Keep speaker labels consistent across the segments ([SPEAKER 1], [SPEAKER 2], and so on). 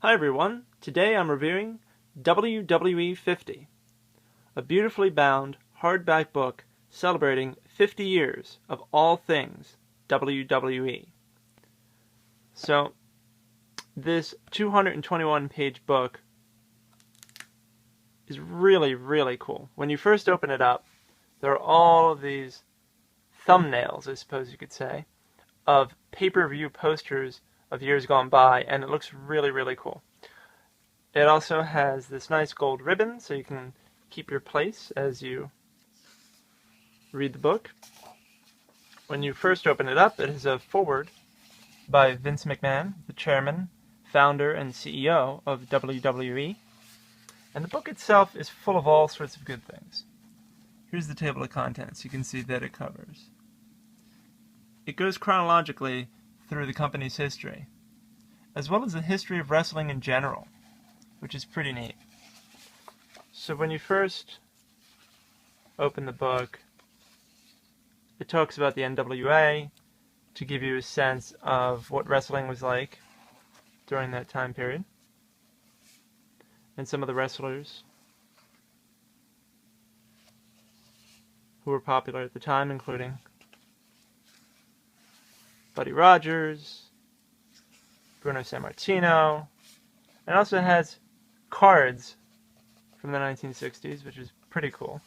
[SPEAKER 1] Hi everyone, today I'm reviewing WWE 50, a beautifully bound hardback book celebrating 50 years of all things WWE. So, this 221-page book is really cool. When you first open it up, there are all of these thumbnails, I suppose you could say, of pay-per-view posters of years gone by, and it looks really cool. It also has this nice gold ribbon, so you can keep your place as you read the book. When you first open it up, it has a foreword by Vince McMahon, the chairman, founder, and CEO of WWE. And the book itself is full of all sorts of good things. Here's the table of contents. You can see that it covers. It goes chronologically through the company's history, as well as the history of wrestling in general, which is pretty neat. So when you first open the book, it talks about the NWA to give you a sense of what wrestling was like during that time period, and some of the wrestlers who were popular at the time, including Buddy Rogers, Bruno Sammartino, and it also has cards from the 1960s, which is pretty cool.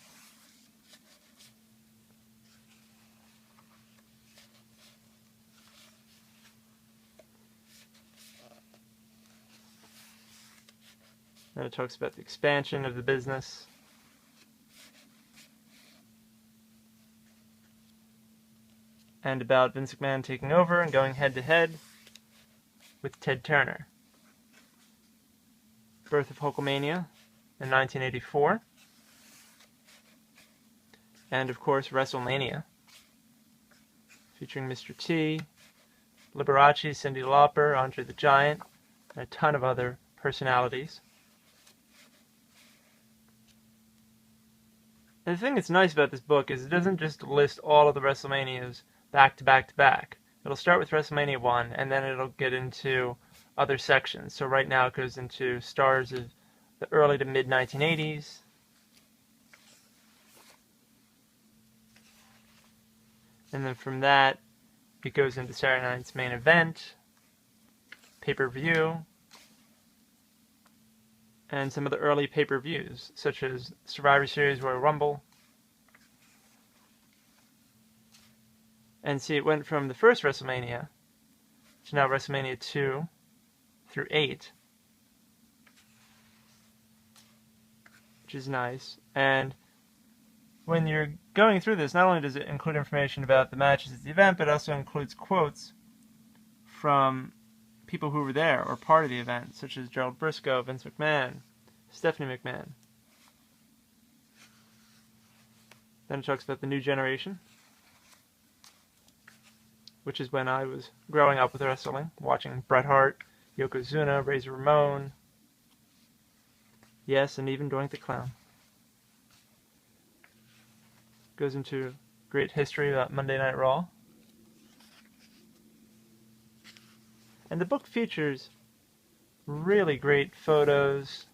[SPEAKER 1] Then it talks about the expansion of the business. And about Vince McMahon taking over and going head-to-head with Ted Turner. Birth of Hulkamania in 1984. And, of course, WrestleMania, featuring Mr. T, Liberace, Cyndi Lauper, Andre the Giant, and a ton of other personalities. And the thing that's nice about this book is it doesn't just list all of the WrestleManias back to back. It'll start with WrestleMania 1, and then it'll get into other sections. So right now it goes into stars of the early to mid-1980s. And then from that, it goes into Saturday Night's Main Event, pay-per-view, and some of the early pay-per-views, such as Survivor Series, Royal Rumble. And see, it went from the first WrestleMania to now WrestleMania 2 through 8, which is nice. And when you're going through this, not only does it include information about the matches at the event, but it also includes quotes from people who were there or part of the event, such as Gerald Briscoe, Vince McMahon, Stephanie McMahon. Then it talks about the new generation, which is when I was growing up with wrestling, watching Bret Hart, Yokozuna, Razor Ramon, yes, and even Doink the Clown. Goes into great history about Monday Night Raw. And the book features really great photos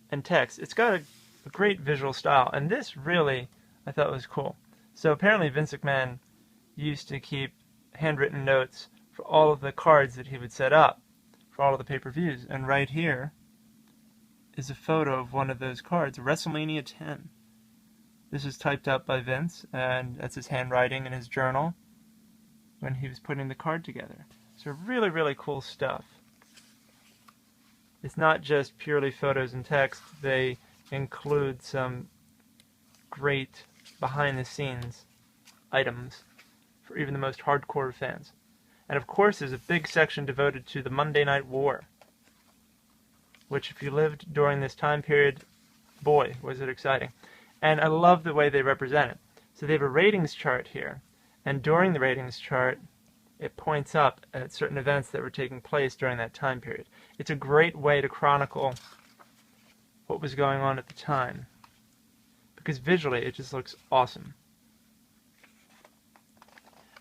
[SPEAKER 1] and text. It's got a great visual style, and this really, I thought, was cool. So apparently Vince McMahon used to keep handwritten notes for all of the cards that he would set up for all of the pay-per-views. And right here is a photo of one of those cards, WrestleMania 10. This is typed up by Vince, and that's his handwriting in his journal when he was putting the card together. So really cool stuff. It's not just purely photos and text. They include some great behind-the-scenes items for even the most hardcore fans. And of course there's a big section devoted to the Monday Night War, which if you lived during this time period, boy, was it exciting. And I love the way they represent it. So they have a ratings chart here, and during the ratings chart, it points up at certain events that were taking place during that time period. It's a great way to chronicle what was going on at the time, because visually it just looks awesome.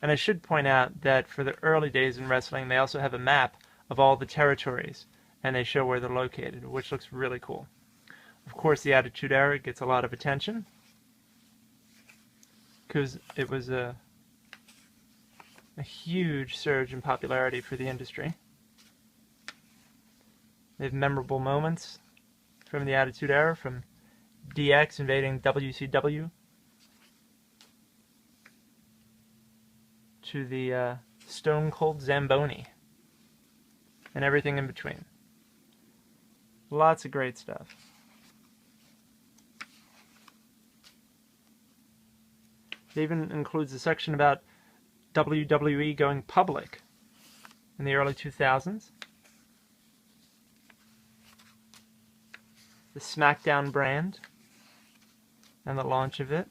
[SPEAKER 1] And I should point out that for the early days in wrestling, they also have a map of all the territories, and they show where they're located, which looks really cool. Of course, the Attitude Era gets a lot of attention because it was a huge surge in popularity for the industry. They have memorable moments from the Attitude Era, from DX invading WCW to the Stone Cold Zamboni and everything in between. Lots of great stuff. It even includes a section about WWE going public in the early 2000s. The SmackDown brand and the launch of it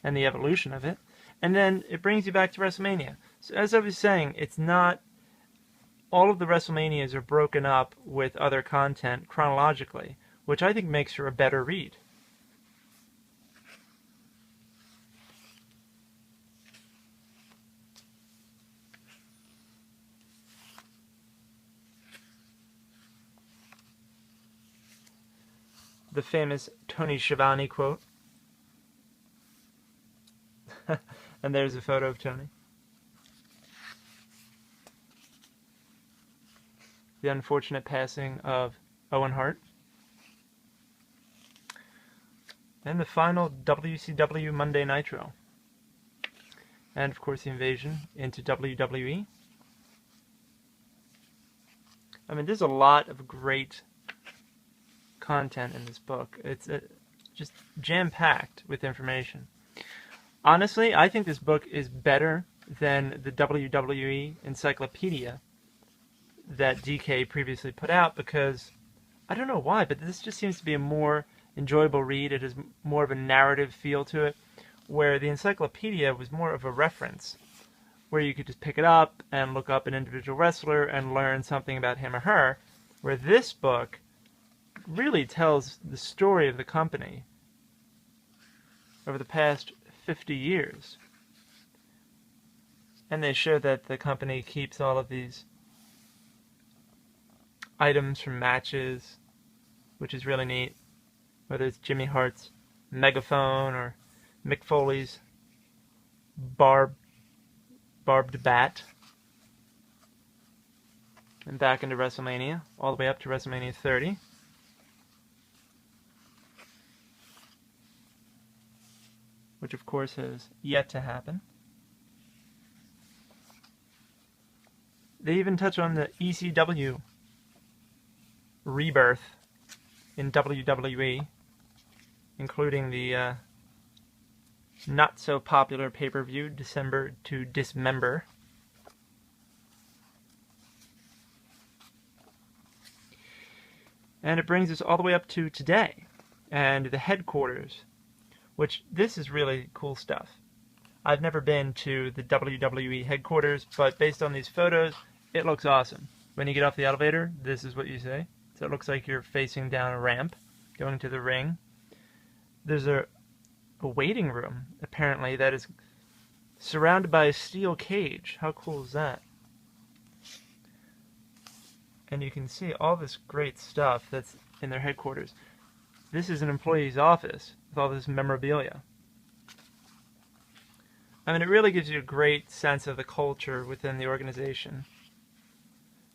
[SPEAKER 1] and the evolution of it. And then it brings you back to WrestleMania. So as I was saying, it's not all of the WrestleManias are broken up with other content chronologically, which I think makes for a better read. The famous Tony Schiavone quote. And there's a photo of Tony. The unfortunate passing of Owen Hart. And the final WCW Monday Nitro. And of course the invasion into WWE. I mean, there's a lot of great content in this book. It's just jam-packed with information. Honestly, I think this book is better than the WWE encyclopedia that DK previously put out, because I don't know why, but this just seems to be a more enjoyable read. It has more of a narrative feel to it, where the encyclopedia was more of a reference, where you could just pick it up and look up an individual wrestler and learn something about him or her, where this book really tells the story of the company over the past 50 years. And they show that the company keeps all of these items from matches, which is really neat. Whether it's Jimmy Hart's megaphone or Mick Foley's barbed bat. And back into WrestleMania, all the way up to WrestleMania 30. Which of course has yet to happen. They even touch on the ECW rebirth in WWE, including the not so popular pay-per-view December to Dismember. And it brings us all the way up to today and the headquarters, which this is really cool stuff. I've never been to the WWE headquarters, but based on these photos, it looks awesome. When you get off the elevator, this is what you see. So it looks like you're facing down a ramp, going to the ring. There's a waiting room, apparently, that is surrounded by a steel cage. How cool is that? And you can see all this great stuff that's in their headquarters. This is an employee's office with all this memorabilia. I mean, it really gives you a great sense of the culture within the organization.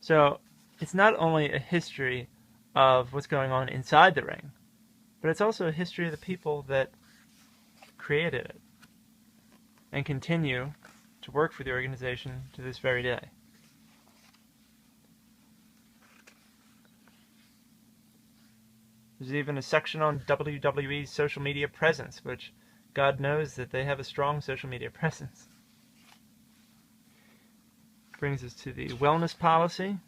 [SPEAKER 1] So, it's not only a history of what's going on inside the ring, but it's also a history of the people that created it and continue to work for the organization to this very day. There's even a section on WWE's social media presence, which God knows that they have a strong social media presence. Brings us to the wellness policy.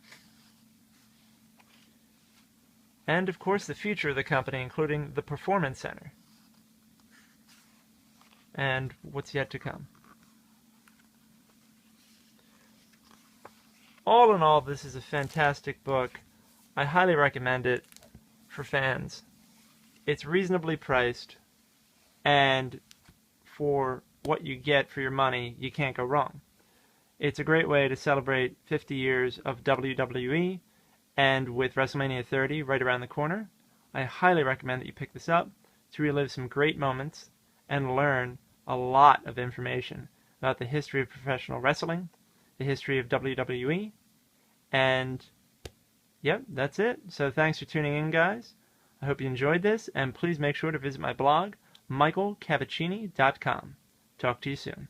[SPEAKER 1] And, of course, the future of the company, including the Performance Center. And what's yet to come. All in all, this is a fantastic book. I highly recommend it for fans. It's reasonably priced, and for what you get for your money, you can't go wrong. It's a great way to celebrate 50 years of WWE, and with WrestleMania 30 right around the corner, I highly recommend that you pick this up to relive some great moments and learn a lot of information about the history of professional wrestling, the history of WWE, and yep, that's it. So thanks for tuning in, guys. I hope you enjoyed this, and please make sure to visit my blog, michaelcavacini.com. Talk to you soon.